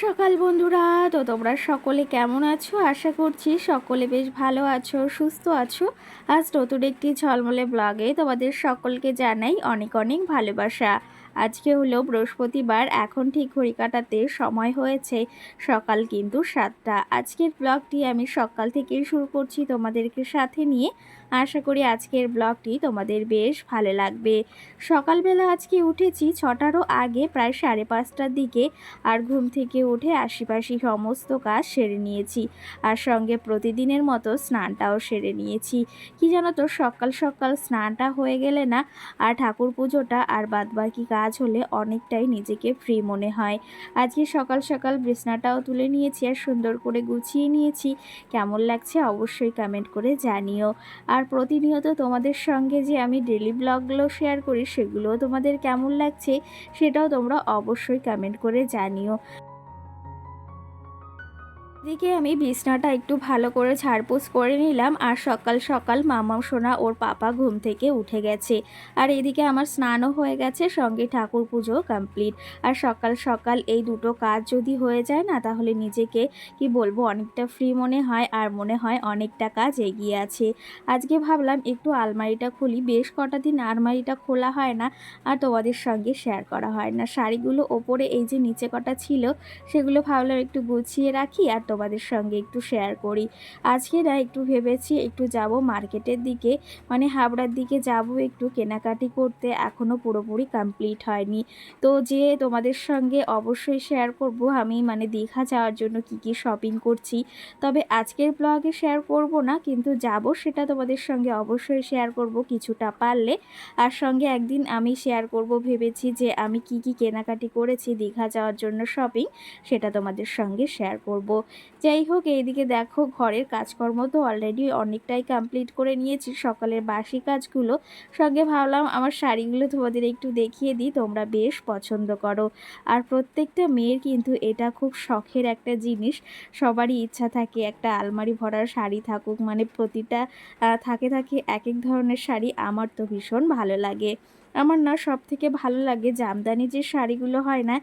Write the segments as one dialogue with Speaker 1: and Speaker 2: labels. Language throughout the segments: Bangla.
Speaker 1: সকাল বন্ধুরা। তো তোমরা সকলে কেমন আছো? আশা করছি সকলে বেশ ভালো আছো, সুস্থ আছো। আজ নতুন একটি ঝলমলে ব্লগে তোমাদের সকলকে জানাই অনেক অনেক ভালোবাসা। আজকে হলো বৃহস্পতিবার, এখন ঠিক ঘড়ি কাটাতে সময় হয়েছে সকাল কিন্তু 7টা। আজকের ব্লগটি আমি সকাল থেকেই শুরু করছি তোমাদেরকে সাথে নিয়ে। আশা করি আজকের ব্লগটি তোমাদের বেশ ভালো লাগবে। সকালবেলা আজকে উঠেছি 6টারও আগে, প্রায় 5:30টার দিকে। আর ঘুম থেকে উঠে আশিপাশি সমস্ত কাজ সেরে নিয়েছি, আর সঙ্গে প্রতিদিনের মতো স্নানটাও সেরে নিয়েছি। কি জানো তো, সকাল সকাল স্নানটা হয়ে গেলে না, আর ঠাকুর পুজোটা আর বাদবাকি কাজ হলে অনেকটাই নিজেকে ফ্রি মনে হয়। আজকে সকাল সকাল বিছনাটাও তুলে নিয়েছি আর সুন্দর করে গুছিয়ে নিয়েছি। কেমন লাগছে অবশ্যই কমেন্ট করে জানিও। আর প্রতিনিয়ত তোমাদের সঙ্গে যে আমি ডেলি ব্লগগুলো শেয়ার করি, সেগুলোও তোমাদের কেমন লাগছে সেটাও তোমরা অবশ্যই কমেন্ট করে জানিও। এদিকে আমি বিছনাটা একটু ভালো করে ঝাড়পোছ করে নিলাম, আর সকাল সকাল মামাম সোনা ওর পাপা ঘুম থেকে উঠে গেছে। আর এদিকে আমার স্নানও হয়ে গেছে, সঙ্গে ঠাকুর পুজো কমপ্লিট। আর সকাল সকাল এই দুটো কাজ যদি হয়ে যায় না, তাহলে নিজেকে কি বলবো, অনেকটা ফ্রি মনে হয়, আর মনে হয় অনেকটা কাজ এগিয়ে আছে। আজকে ভাবলাম একটু আলমারিটা খুলি, বেশ কটা দিন আলমারিটা খোলা হয় না, আর তোমাদের সঙ্গে শেয়ার করা হয় না। শাড়িগুলো ওপরে এই যে নিচে কটা ছিল, সেগুলো ভাবলাম একটু গুছিয়ে রাখি আর তোমাদের সঙ্গে একটু শেয়ার করি। আজকে না একটু ভেবেছি একটু যাব মার্কেটের দিকে, মানে হাবড়ার দিকে যাব একটু কেনাকাটি করতে, এখনও পুরোপুরি কমপ্লিট হয়নি। তো যে তোমাদের সঙ্গে অবশ্যই শেয়ার করব আমি, মানে দীঘা যাওয়ার জন্য কি কি শপিং করছি। তবে আজকের ব্লগে শেয়ার করব না, কিন্তু যাব সেটা তোমাদের সঙ্গে অবশ্যই শেয়ার করব কিছুটা পারলে। আর সঙ্গে একদিন আমি শেয়ার করব ভেবেছি যে আমি কি কি কেনাকাটি করেছি দীঘা যাওয়ার জন্য শপিং, সেটা তোমাদের সঙ্গে শেয়ার করব। যাই হোক, এইদিকে দেখো ঘরের কাজকর্ম তো অলরেডি অনেকটাই কমপ্লিট করে নিয়েছি, সকালের বাসি কাজগুলো। সঙ্গে ভাবলাম আমার শাড়িগুলো তোমাদের একটু দেখিয়ে দিই, তোমরা বেশ পছন্দ করো। আর প্রত্যেকটা মেয়ের কিন্তু এটা খুব শখের একটা জিনিস, সবারই ইচ্ছা থাকে একটা আলমারি ভরার শাড়ি থাকুক, মানে প্রতিটা থাকে থাকে এক এক ধরনের শাড়ি। আমার তো ভীষণ ভালো লাগে। আমার না সব থেকে ভালো লাগে জামদানি যে শাড়িগুলো হয় না,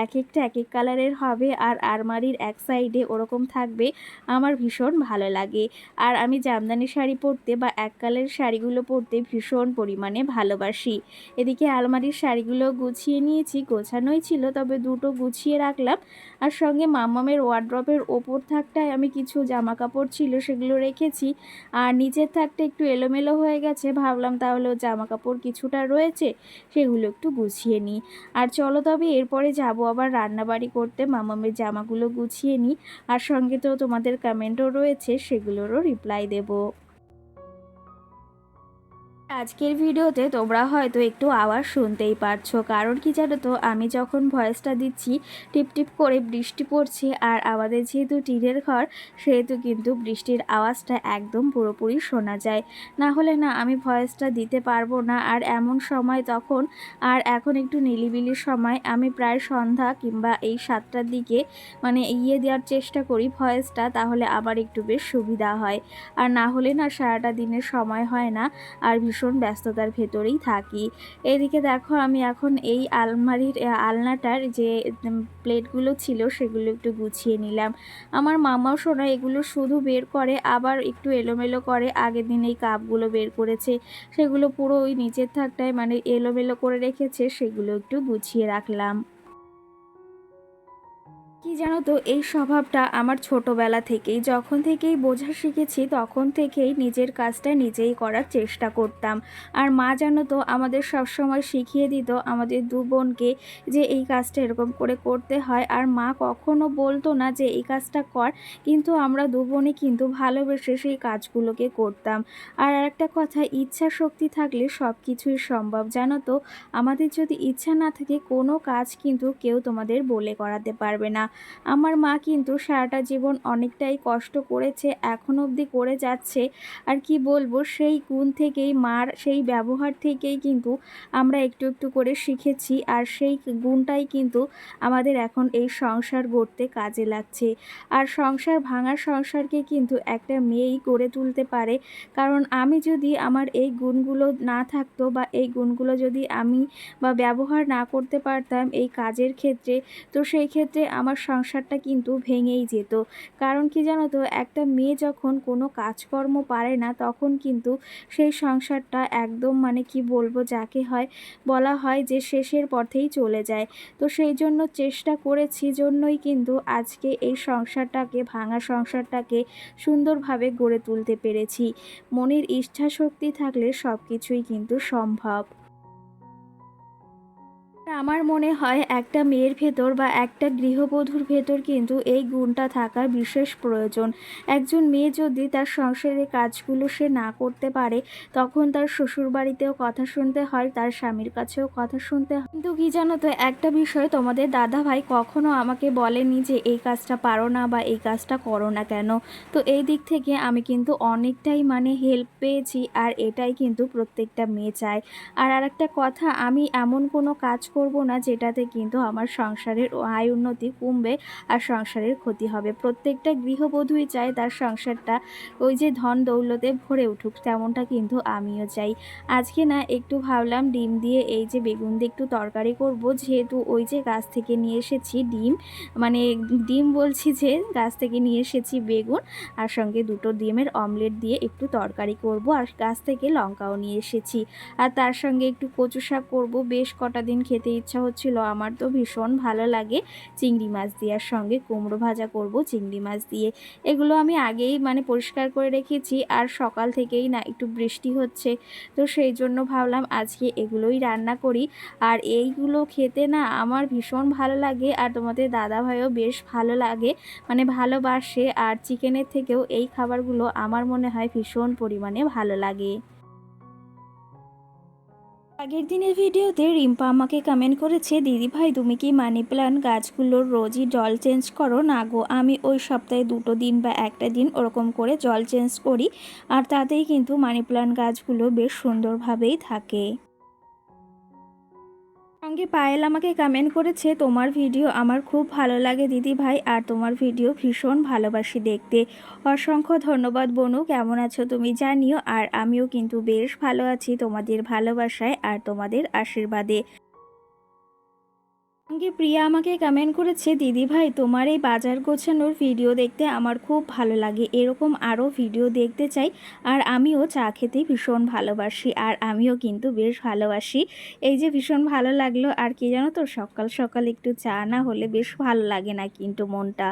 Speaker 1: এক একটা এক এক কালারের হবে, আর আলমারির এক সাইডে ওরকম থাকবে, আমার ভীষণ ভালো লাগে। আর আমি জামদানি শাড়ি পরতে বা এক কালারের শাড়িগুলো পরতে ভীষণ পরিমাণে ভালোবাসি। এদিকে আলমারির শাড়িগুলো গুছিয়ে নিয়েছি, গোছানোই ছিল তবে দুটো গুছিয়ে রাখলাম। আর সঙ্গে মাম্মামের ওয়ার্ড্রপের ওপর থাকটায় আমি কিছু জামা কাপড় ছিল সেগুলো রেখেছি, আর নিচের থাকটা একটু এলোমেলো হয়ে গেছে, ভাবলাম তাহলে জামা কাপড় কিছুটা রয়েছে সেগুলো একটু গুছিয়ে নিই। আর চলো তবে এরপরে যাব আবার রান্নাবাড়ি করতে, মামামের জামাগুলো গুছিয়ে নিই। আর সঙ্গে তো তোমাদের কমেন্টও রয়েছে, সেগুলোরও রিপ্লাই দেবো। আজকের ভিডিওতে তোমরা হয়তো একটু আওয়াজ শুনতেই পারছো, কারণ কি জানো তো, আমি যখন ভয়েসটা দিচ্ছি টিপ টিপ করে বৃষ্টি পড়ছে, আর আমাদের যেহেতু টিনের ঘর, সেহেতু কিন্তু বৃষ্টির আওয়াজটা একদম পুরোপুরি শোনা যায়। না হলে না আমি ভয়েসটা দিতে পারবো না, আর এমন সময় তখন। আর এখন একটু নিলিবিলির সময়, আমি প্রায় সন্ধ্যা কিংবা এই 7টার দিকে মানে দেওয়ার চেষ্টা করি ভয়েসটা, তাহলে আমার একটু বেশ সুবিধা হয়। আর না হলে না সারাটা দিনের সময় হয় না, আর ভীষণ ব্যস্ততার ভেতরেই থাকি। এদিকে দেখো আমি এখন এই আলমারির আলনাটার যে প্লেটগুলো ছিল সেগুলো একটু গুছিয়ে নিলাম। আমার মামাও শোনা এগুলো শুধু বের করে আবার একটু এলোমেলো করে, আগের দিন এই কাপগুলো বের করেছে, সেগুলো পুরো ওই নিচের থাকটায় মানে এলোমেলো করে রেখেছে, সেগুলো একটু গুছিয়ে রাখলাম। কি জানো তো, এই স্বভাবটা আমার ছোটবেলা থেকেই, যখন থেকেই বোঝা শিখেছি তখন থেকেই নিজের কাজটা নিজেই করার চেষ্টা করতাম। আর মা জানো তো আমাদের সবসময় শিখিয়ে দিত আমাদের দু বোনকে, যে এই কাজটা এরকম করে করতে হয়। আর মা কখনো বলতো না যে এই কাজটা কর, কিন্তু আমরা দু বোনে কিন্তু ভালোবেসে সেই কাজগুলোকে করতাম। আর একটা কথা, ইচ্ছা শক্তি থাকলে সব কিছুই সম্ভব জানো তো। আমাদের যদি ইচ্ছা না থাকে, কোনো কাজ কিন্তু কেউ তোমাদের বলে করাতে পারবে না। আমার মা কিন্তু সারাটা জীবন অনেকটাই কষ্ট করেছে, এখন অবধি করে যাচ্ছে। আর কি বলবো, সেই গুণ থেকেই, মার সেই ব্যবহার থেকেই কিন্তু আমরা একটু একটু করে শিখেছি, আর সেই গুণটাই কিন্তু আমাদের এখন এই সংসার গড়তে কাজে লাগছে। আর সংসার ভাঙা সংসারকে কিন্তু একটা মেয়েই গড়ে তুলতে পারে। কারণ আমি যদি আমার এই গুণগুলো না থাকতো, বা এই গুণগুলো যদি আমি বা ব্যবহার না করতে পারতাম এই কাজের ক্ষেত্রে, তো সেই ক্ষেত্রে আমার সংসারটা কিন্তু ভেঙেই যেত। কারণ কি জানো তো, একটা মেয়ে যখন কোনো কাজকর্ম পারে না তখন কিন্তু সেই সংসারটা একদম মানে কি বলবো, যাকে হয় বলা হয় যে শেষের পথেই চলে যায়। তো সেই জন্য চেষ্টা করেছি জন্যই কিন্তু আজকে এই সংসারটাকে, ভাঙা সংসারটাকে সুন্দরভাবে গড়ে তুলতে পেরেছি। মনের ইচ্ছা শক্তি থাকলে সব কিছুই কিন্তু সম্ভব। আমার মনে হয় একটা মেয়ের ভেতর বা একটা গৃহবধূর ভেতর কিন্তু এই গুণটা থাকা বিশেষ প্রয়োজন। একজন মেয়ে যদি তার সংসারের কাজগুলো সে না করতে পারে, তখন তার শ্বশুরবাড়িতেও কথা শুনতে হয়, তার স্বামীর কাছেও কথা শুনতে হয়। কিন্তু কি জানো তো, একটা বিষয় তোমাদের দাদাভাই কখনো আমাকে বলেনি যে এই কাজটা পারো না বা এই কাজটা করো না কেন। তো এই দিক থেকে আমি কিন্তু অনেকটাই মানে হেল্প পেয়েছি, আর এটাই কিন্তু প্রত্যেকটা মেয়ে চায়। আর আরেকটা কথা, আমি এমন কোনো কাজ করব না যেটাতে কিন্তু আমার সংসারের আয় উন্নতি কমবে আর সংসারের ক্ষতি হবে। প্রত্যেকটা গৃহবধূই চায় তার সংসারটা ওই যে ধন দৌলতে ভরে উঠুক, তেমনটা কিন্তু আমিও চাই। আজকে না একটু ভাবলাম ডিম দিয়ে এই যে বেগুন দিয়ে একটু তরকারি করব, যেহেতু ওই যে গাছ থেকে নিয়ে এসেছি ডিম, মানে ডিম বলছি যে গাছ থেকে নিয়ে এসেছি বেগুন, আর সঙ্গে দুটো ডিমের অমলেট দিয়ে একটু তরকারি করব, আর গাছ থেকে লঙ্কাও নিয়ে এসেছি। আর তার সঙ্গে একটু কচু শাক করবো। বেশ কটা দিন খেতে ইচ্ছা হচ্ছিল, আমার তো ভীষণ ভালো লাগে চিংড়ি মাছ দিয়ে, আর সঙ্গে কুমড়ো ভাজা করব চিংড়ি মাছ দিয়ে। এগুলো আমি আগেই মানে পরিষ্কার করে রেখেছি, আর সকাল থেকেই না একটু বৃষ্টি হচ্ছে, তো সেই জন্য ভাবলাম আজকে এগুলোই রান্না করি। আর এইগুলো খেতে না আমার ভীষণ ভালো লাগে, আর তোমাদের দাদাভাইও বেশ ভালো লাগে, মানে ভালোবাসে। আর চিকেনের থেকেও এই খাবারগুলো আমার মনে হয় ভীষণ পরিমাণে ভালো লাগে। আগের দিনের ভিডিওতে রিম্পা আমাকে কমেন্ট করেছে, দিদি ভাই তুমি কি মানি প্ল্যান্ট গাছগুলোর রোজই জল চেঞ্জ করো? না গো, আমি ওই সপ্তাহে 2 দিন বা একটা দিন ওরকম করে জল চেঞ্জ করি, আর তাতেই কিন্তু মানি প্ল্যান্ট গাছগুলো বেশ সুন্দরভাবেই থাকে। সঙ্গে পায়েল আমাকে কমেন্ট করেছে, তোমার ভিডিও আমার খুব ভালো লাগে দিদি ভাই, আর তোমার ভিডিও ভীষণ ভালোবাসি দেখতে। অসংখ্য ধন্যবাদ বনু, কেমন আছো তুমি জানিও। আর আমিও কিন্তু বেশ ভালো আছি তোমাদের ভালোবাসায় আর তোমাদের আশীর্বাদে। সঙ্গে প্রিয়া আমাকে কমেন্ট করেছে, দিদি ভাই তোমার এই বাজার গোছানোর ভিডিও দেখতে আমার খুব ভালো লাগে, এরকম আরও ভিডিও দেখতে চাই। আর আমিও চা খেতে ভীষণ ভালোবাসি, আর আমিও কিন্তু বেশ ভালোবাসি। এই যে ভীষণ ভালো লাগলো, আর কি জানো তো, সকাল সকাল একটু চা না হলে বেশ ভালো লাগে না কিন্তু মনটা।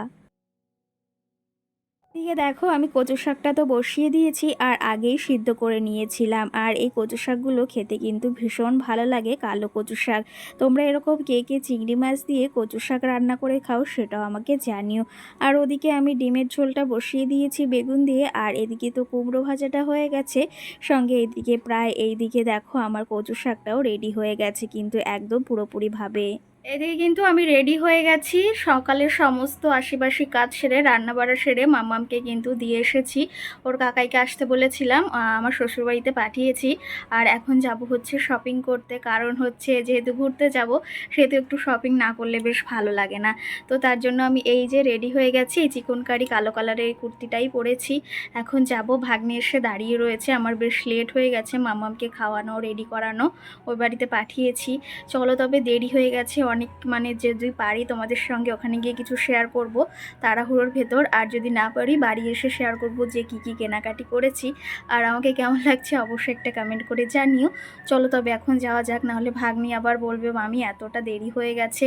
Speaker 1: এদিকে দেখো, আমি কচু শাকটা তো বসিয়ে দিয়েছি, আর আগেই সিদ্ধ করে নিয়েছিলাম। আর এই কচু শাকগুলো খেতে কিন্তু ভীষণ ভালো লাগে, কালো কচু শাক। তোমরা এরকম কে কে চিংড়ি মাছ দিয়ে কচু শাক রান্না করে খাও সেটাও আমাকে জানিও। আর ওদিকে আমি ডিমের ঝোলটা বসিয়ে দিয়েছি বেগুন দিয়ে, আর এদিকে তো কুমড়ো ভাজাটা হয়ে গেছে। সঙ্গে এদিকে প্রায় এইদিকে দেখো আমার কচু শাকটাও রেডি হয়ে গেছে, কিন্তু একদম পুরোপুরিভাবে। এদিকে কিন্তু আমি রেডি হয়ে গেছি, সকালের সমস্ত আশিবাসি কাজ সেরে রান্নাবাড়া সেরে মাম্মামকে কিন্তু দিয়ে এসেছি। ওর কাকাইকে আসতে বলেছিলাম, আমার শ্বশুরবাড়িতে পাঠিয়েছি। আর এখন যাব হচ্ছে শপিং করতে, কারণ হচ্ছে যেহেতু ঘুরতে যাব, সেহেতু একটু শপিং না করলে বেশ ভালো লাগে না। তো তার জন্য আমি এই যে রেডি হয়ে গেছি, চিকনকারি কালো কালারের এই কুর্তিটাই পরেছি। এখন যাব, ভাগ্নে এসে দাঁড়িয়ে রয়েছে, আমার বেশ লেট হয়ে গেছে মাম্মামকে খাওয়ানো রেডি করানো, ওই বাড়িতে পাঠিয়েছি। চলো তবে, দেরি হয়ে গেছে অনেক, মানে যদি পারি তোমাদের সঙ্গে ওখানে গিয়ে কিছু শেয়ার করব তাড়াহুড়োর ভেতর, আর যদি না পারি বাড়ি এসে শেয়ার করব যে কি কি কেনাকাটি করেছি। আর আমাকে কেমন লাগছে অবশ্যই একটা কমেন্ট করে জানিও। চলো তবে এখন যাওয়া যাক, নাহলে ভাগ্নি আবার বলবে মামি এতটা দেরি হয়ে গেছে।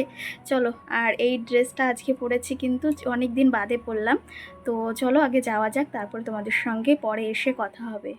Speaker 1: চলো, আর এই ড্রেসটা আজকে পরেছি কিন্তু অনেক দিন বাদে পরলাম। তো চলো আগে যাওয়া যাক, তারপরে তোমাদের সঙ্গে পরে এসে কথা হবে।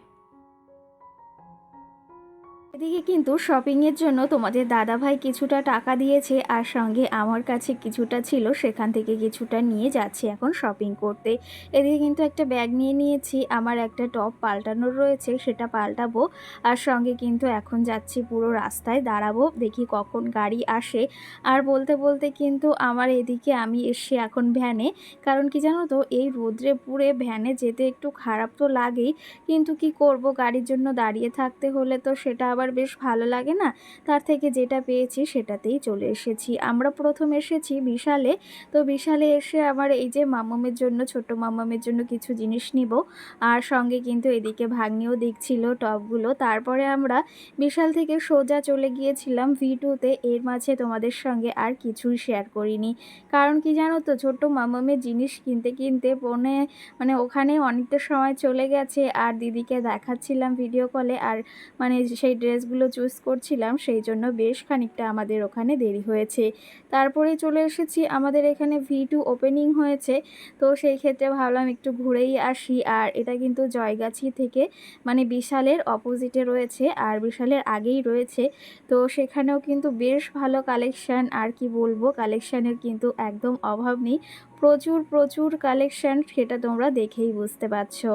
Speaker 1: এদিকে কিন্তু শপিংয়ের জন্য তোমাদের দাদাভাই কিছুটা টাকা দিয়েছে, আর সঙ্গে আমার কাছে কিছুটা ছিল, সেখান থেকে কিছুটা নিয়ে যাচ্ছি এখন শপিং করতে। এদিকে কিন্তু একটা ব্যাগ নিয়ে নিয়েছি, আমার একটা টপ পাল্টানোর রয়েছে, সেটা পাল্টাবো। আর সঙ্গে কিন্তু এখন যাচ্ছি, পুরো রাস্তায় দাঁড়াবো, দেখি কখন গাড়ি আসে। আর বলতে বলতে কিন্তু আমার এদিকে আমি এসে এখন ভ্যানে, কারণ কি জানো তো, এই রোদ্রে পুড়ে ভ্যানে যেতে একটু খারাপ তো লাগেই, কিন্তু কি করব, গাড়ির জন্য দাঁড়িয়ে থাকতে হলে তো সেটা আবার আবার বেশ ভালো লাগে না, তার থেকে যেটা পেয়েছি সেটাতেই চলে এসেছি। আমরা প্রথম এসেছি বিশালে। তো বিশালে এসে আমার এই যে মাম্মামের জন্য, ছোট্ট মাম্মামের জন্য কিছু জিনিস নিব, আর সঙ্গে কিন্তু এদিকে ভাগ্নিও দেখছিল টপগুলো। তারপরে আমরা বিশাল থেকে সোজা চলে গিয়েছিলাম V2-তে। এর মাঝে তোমাদের সঙ্গে আর কিছুই শেয়ার করিনি, কারণ কি জানো তো, ছোট্ট মাম্মামের জিনিস কিনতে কিনতে মানে ওখানে অনেকটা সময় চলে গেছে। আর দিদিকে দেখাচ্ছিলাম ভিডিও কলে, আর মানে সেই ড্রেসগুলো চুজ করছিলাম, সেই জন্য বেশ খানিকটা আমাদের ওখানে দেরি হয়েছে। তারপরে চলে এসেছি, আমাদের এখানে V2 ওপেনিং হয়েছে, তো সেই ক্ষেত্রে ভাবলাম একটু ঘুরেই আসি। আর এটা কিন্তু জয়গাছি থেকে মানে বিশালের অপোজিটে রয়েছে, আর বিশালের আগেই রয়েছে। তো সেখানেও কিন্তু বেশ ভালো কালেকশান, আর কি বলবো, কালেকশানের কিন্তু একদম অভাব নেই। প্রচুর প্রচুর কালেকশান, সেটা তোমরা দেখেই বুঝতে পারছো।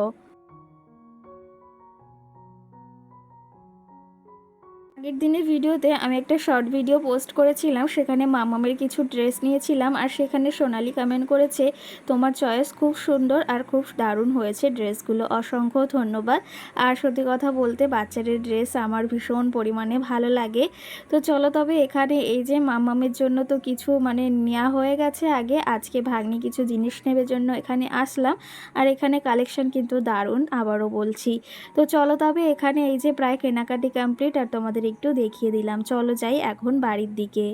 Speaker 1: আগের দিনের ভিডিওতে আমি একটা শর্ট ভিডিও পোস্ট করেছিলাম, সেখানে মামামের কিছু ড্রেস নিয়েছিলাম, আর সেখানে সোনালি কমেন্ট করেছে, তোমার চয়েস খুব সুন্দর আর খুব দারুণ হয়েছে ড্রেসগুলো, অসংখ্য ধন্যবাদ। আর সত্যি কথা বলতে বাচ্চাদের ড্রেস আমার ভীষণ পরিমাণে ভালো লাগে। তো চলো তবে এখানে এই যে মামামের জন্য তো কিছু মানে নেওয়া হয়ে গেছে আগে, আজকে ভাগ্নি কিছু জিনিস নেবে জন্য এখানে আসলাম। আর এখানে কালেকশন কিন্তু দারুণ, আবারও বলছি। তো চলো তবে এখানে এই যে প্রায় কেনাকাটি কমপ্লিট, আর তোমাদের একটু দেখিয়ে দিলাম। চলো যাই এখন বাড়ির দিকে।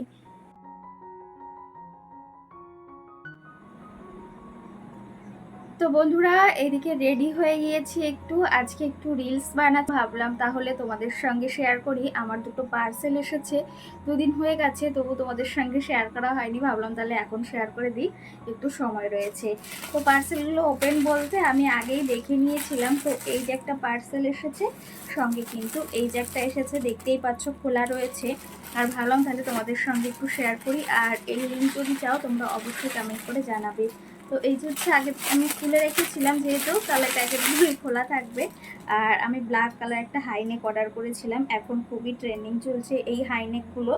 Speaker 1: তো বন্ধুরা, এদিকে রেডি হয়ে গিয়েছি, আজকে একটু রিলস বানাতে ভাবলাম, তাহলে তোমাদের সঙ্গে শেয়ার করি। আমার দুটো পার্সেল এসেছে, দুদিন হয়ে গেছে, তবু তোমাদের সঙ্গে শেয়ার করা হয়নি, ভাবলাম তাহলে এখন শেয়ার করে দিই, একটু সময় রয়েছে। তো পার্সেলগুলো ওপেন বলতে আমি আগেই দেখে নিয়েছিলাম। তো এই যে একটা পার্সেল এসেছে, সঙ্গে কিন্তু এই যে একটা এসেছে, দেখতেই পাচ্ছ খোলা রয়েছে। আর ভাবলাম তাহলে তোমাদের সঙ্গে একটু শেয়ার করি। আর এই লিঙ্ক যদি চাও তোমরা অবশ্যই কমেন্ট করে জানাবে। তো এই যে হচ্ছে, আগে আমি খুলে রেখেছিলাম যেহেতু, তাহলে প্যাকেটগুলোই খোলা থাকবে। আর আমি ব্ল্যাক কালার একটা হাইনেক অর্ডার করেছিলাম, এখন খুবই ট্রেন্ডিং চলছে এই হাইনেকগুলো।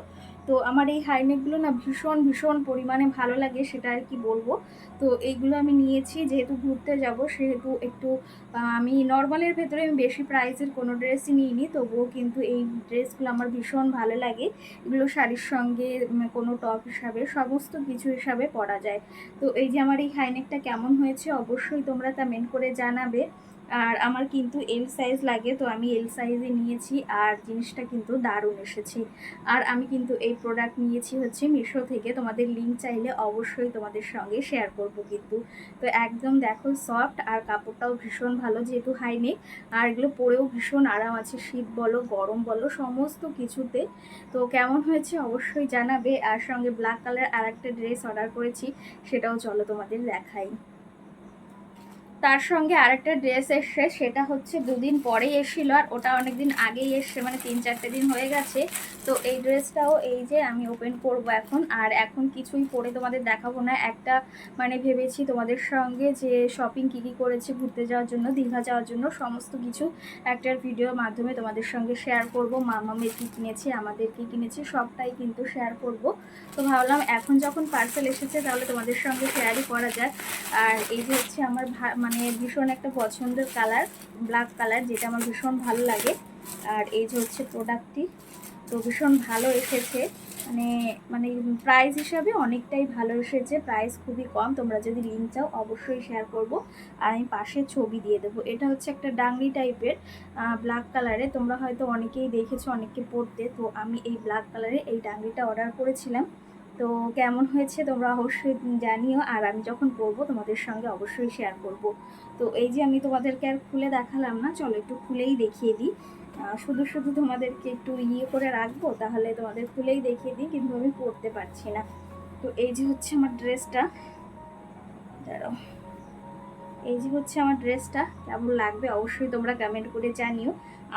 Speaker 1: তো আমার এই হাইনেকগুলো না ভীষণ ভীষণ পরিমাণে ভালো লাগে, সেটা আর কি বলবো। তো এইগুলো আমি নিয়েছি, যেহেতু ঘুরতে যাব সেহেতু একটু আমি নর্মালের ভেতরে আমি বেশি প্রাইসের কোনো ড্রেসই নিইনি, তবুও কিন্তু এই ড্রেসগুলো আমার ভীষণ ভালো লাগে। এগুলো শাড়ির সঙ্গে কোনো টপ হিসাবে, সমস্ত কিছু হিসাবে পরা যায়। তো এই যে আমার এই হাইনেকটা কেমন হয়েছে অবশ্যই তোমরা কমেন্ট করে জানাবে। আর আমার কিন্তু এল সাইজ লাগে, তো আমি এল সাইজে নিয়েছি, আর জিনিসটা কিন্তু দারুণ এসেছে। আর আমি কিন্তু এই প্রোডাক্ট নিয়েছি হচ্ছে মিশো থেকে, তোমাদের লিঙ্ক চাইলে অবশ্যই তোমাদের সঙ্গে শেয়ার করব কিন্তু। তো একদম দেখো সফট, আর কাপড়টাও ভীষণ ভালো, যেহেতু হাইনেক। আর এগুলো পরেও ভীষণ আরাম আছে, শীত বলো গরম বলো সমস্ত কিছুতে। তো কেমন হয়েছে অবশ্যই জানাবে। আর সঙ্গে ব্ল্যাক কালার আর একটা ড্রেস অর্ডার করেছি, সেটাও চলো তোমাদের দেখাই। তার সঙ্গে আরেকটা ড্রেস এসছে, সেটা হচ্ছে দুদিন পরেই এসেছিলো, আর ওটা অনেকদিন আগেই এসছে, মানে 3-4 দিন হয়ে গেছে। তো এই ড্রেসটাও এই যে আমি ওপেন করব এখন। আর এখন কিছুই পরে তোমাদের দেখাবো না, একটা মানে ভেবেছি তোমাদের সঙ্গে যে শপিং কী কী করেছি ঘুরতে যাওয়ার জন্য, দীঘা যাওয়ার জন্য, সমস্ত কিছু একটার ভিডিওর মাধ্যমে তোমাদের সঙ্গে শেয়ার করব। মামামের কী কিনেছি, আমাদের কী কিনেছি, সবটাই কিন্তু শেয়ার করব। তো ভাবলাম এখন যখন পার্সেল এসেছে তাহলে তোমাদের সঙ্গে শেয়ারই করা যায়। আর এই যে হচ্ছে আমার মানে ভীষণ একটা পছন্দের কালার, ব্ল্যাক কালার, যেটা আমার ভীষণ ভালো লাগে। আর এই যে হচ্ছে প্রোডাক্টটি, তো ভীষণ ভালো এসেছে, মানে মানে প্রাইস হিসাবে অনেকটাই ভালো এসেছে, প্রাইস খুবই কম। তোমরা যদি লিঙ্ক চাও অবশ্যই শেয়ার করব, আর আমি পাশে ছবি দিয়ে দেবো। এটা হচ্ছে একটা ডাংরি টাইপের ব্ল্যাক কালারে, তোমরা হয়তো অনেকেই দেখেছো, অনেককে পরতে। তো আমি এই ব্ল্যাক কালারে এই ডাংরিটা অর্ডার করেছিলাম। তো কেমন হয়েছে তোমরা অবশ্যই জানিও, আর আমি যখন পরবো তোমাদের সঙ্গে অবশ্যই শেয়ার করব। তো এই যে আমি তোমাদেরকে আর খুলে দেখালাম না, চলো একটু খুলেই দেখিয়ে দিই। শুধু শুধু তোমাদেরকে একটু ইয়ে করে রাখবো, তাহলে তোমাদের খুলেই দেখিয়ে দিই, কিন্তু আমি পরতে পারছি না। তো এই যে হচ্ছে আমার ড্রেসটা, দাঁড়াও, এই যে হচ্ছে আমার ড্রেসটা, কেমন লাগবে অবশ্যই তোমরা কমেন্ট করে জানিও।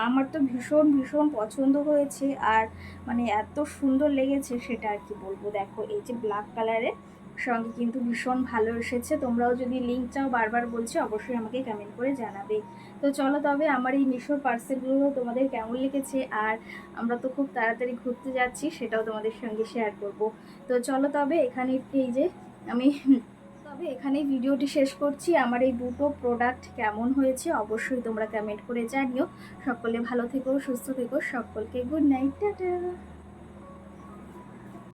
Speaker 1: আমার তো ভীষণ ভীষণ পছন্দ হয়েছে, আর মানে এত সুন্দর লেগেছে সেটা আর কি বলবো। দেখো এই যে ব্ল্যাক কালারের সঙ্গে কিন্তু ভীষণ ভালো এসেছে। তোমরাও যদি লিঙ্ক চাও, বারবার বলছি, অবশ্যই আমাকে কমেন্ট করে জানাবে। তো চলো তবে আমার এই মিশোর পার্সেলগুলো তোমাদের কেমন লেগেছে, আর আমরা তো খুব তাড়াতাড়ি ঘুরতে যাচ্ছি, সেটাও তোমাদের সঙ্গে শেয়ার করব। তো চলো তবে এখানে এই যে আমি তবে এখানেই ভিডিওটি শেষ করছি। আমার এই দুটো প্রোডাক্ট কেমন হয়েছে অবশ্যই তোমরা কমেন্ট করে জানিও। সকলে ভালো থেকো, সুস্থ থেকো, সকলকে গুড নাইট, টাটা।